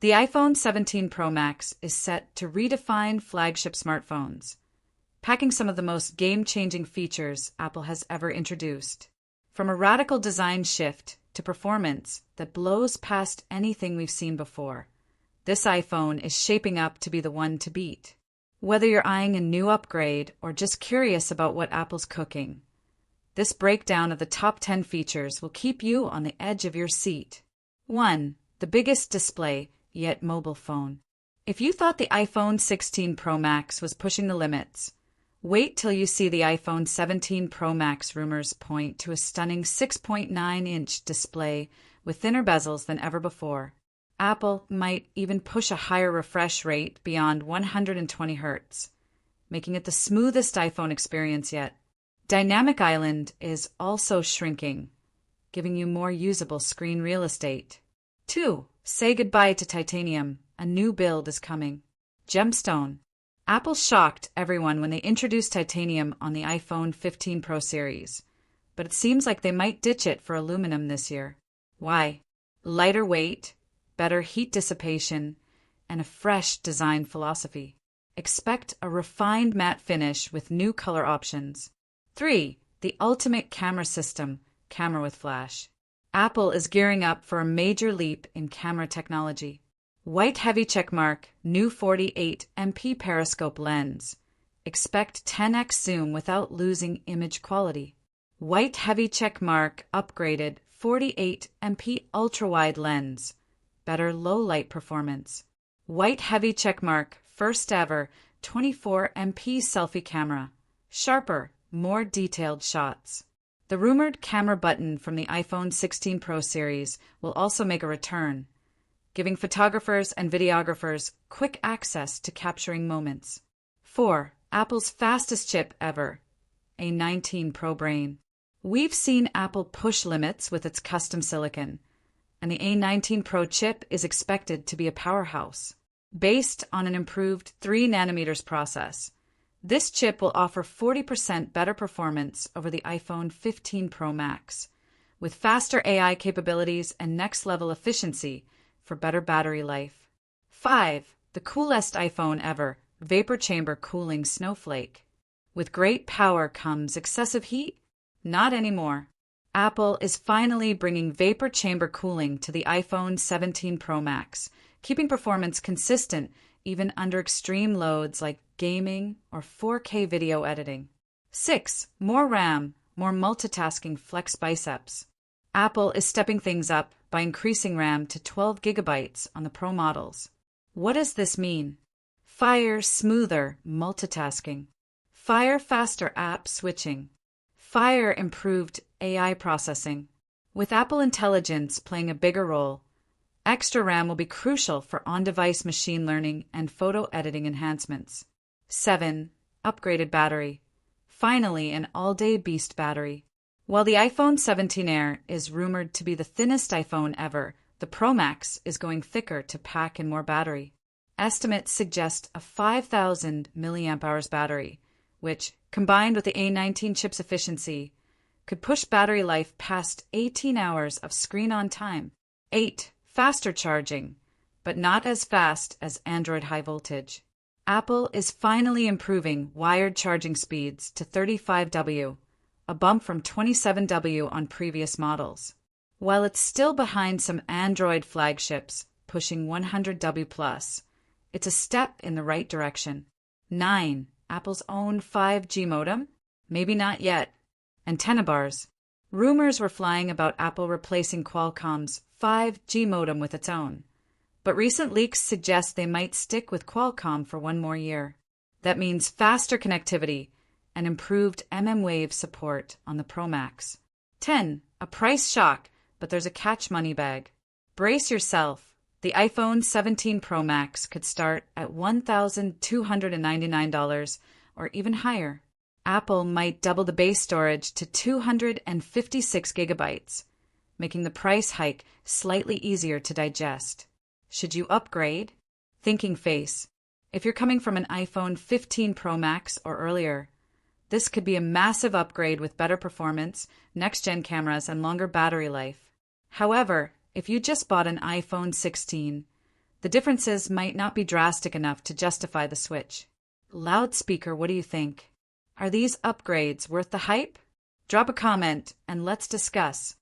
The iPhone 17 Pro Max is set to redefine flagship smartphones, packing some of the most game-changing features Apple has ever introduced. From a radical design shift to performance that blows past anything we've seen before, this iPhone is shaping up to be the one to beat. Whether you're eyeing a new upgrade or just curious about what Apple's cooking, this breakdown of the top 10 features will keep you on the edge of your seat. 1. The biggest display, yet mobile phone. If you thought the iPhone 16 Pro Max was pushing the limits, wait till you see the iPhone 17 Pro Max. Rumors point to a stunning 6.9-inch display with thinner bezels than ever before. Apple might even push a higher refresh rate beyond 120 Hz, making it the smoothest iPhone experience yet. Dynamic Island is also shrinking, giving you more usable screen real estate. 2. Say goodbye to titanium. A new build is coming. Gemstone. Apple shocked everyone when they introduced titanium on the iPhone 15 Pro series, but it seems like they might ditch it for aluminum this year. Why? Lighter weight, better heat dissipation, and a fresh design philosophy. Expect a refined matte finish with new color options. 3. The ultimate camera system, camera with flash. Apple is gearing up for a major leap in camera technology. White heavy checkmark, new 48MP periscope lens. Expect 10x zoom without losing image quality. White heavy checkmark, upgraded 48MP ultra-wide lens. Better low light performance. White heavy checkmark, first ever 24MP selfie camera. Sharper, more detailed shots. The rumored camera button from the iPhone 16 Pro series will also make a return, giving photographers and videographers quick access to capturing moments. 4. Apple's fastest chip ever, A19 Pro brain. We've seen Apple push limits with its custom silicon, and the A19 Pro chip is expected to be a powerhouse. Based on an improved 3nm process, this chip will offer 40% better performance over the iPhone 15 Pro Max, with faster AI capabilities and next-level efficiency for better battery life. 5. The coolest iPhone ever, vapor chamber cooling snowflake. With great power comes excessive heat? Not anymore. Apple is finally bringing vapor chamber cooling to the iPhone 17 Pro Max, keeping performance consistent even under extreme loads like gaming or 4K video editing. 6. More RAM, more multitasking flex biceps. Apple is stepping things up by increasing RAM to 12 GB on the Pro models. What does this mean? Fire smoother multitasking. Fire faster app switching. Fire improved AI processing. With Apple Intelligence playing a bigger role, extra RAM will be crucial for on-device machine learning and photo editing enhancements. 7. Upgraded battery. Finally, an all-day beast battery. While the iPhone 17 Air is rumored to be the thinnest iPhone ever, the Pro Max is going thicker to pack in more battery. Estimates suggest a 5,000 mAh battery, which, combined with the A19 chip's efficiency, could push battery life past 18 hours of screen-on time. 8. Faster charging, but not as fast as Android high voltage. Apple is finally improving wired charging speeds to 35W, a bump from 27W on previous models. While it's still behind some Android flagships pushing 100W+, it's a step in the right direction. 9. Apple's own 5G modem? Maybe not yet. Antenna bars. Rumors were flying about Apple replacing Qualcomm's 5G modem with its own, but recent leaks suggest they might stick with Qualcomm for one more year. That means faster connectivity and improved mmWave support on the Pro Max. 10. A price shock, but there's a catch money bag. Brace yourself. The iPhone 17 Pro Max could start at $1,299 or even higher. Apple might double the base storage to 256 GB, making the price hike slightly easier to digest. Should you upgrade? Thinking face. If you're coming from an iPhone 15 Pro Max or earlier, this could be a massive upgrade with better performance, next-gen cameras, and longer battery life. However, if you just bought an iPhone 16, the differences might not be drastic enough to justify the switch. Loudspeaker, what do you think? Are these upgrades worth the hype? Drop a comment and let's discuss.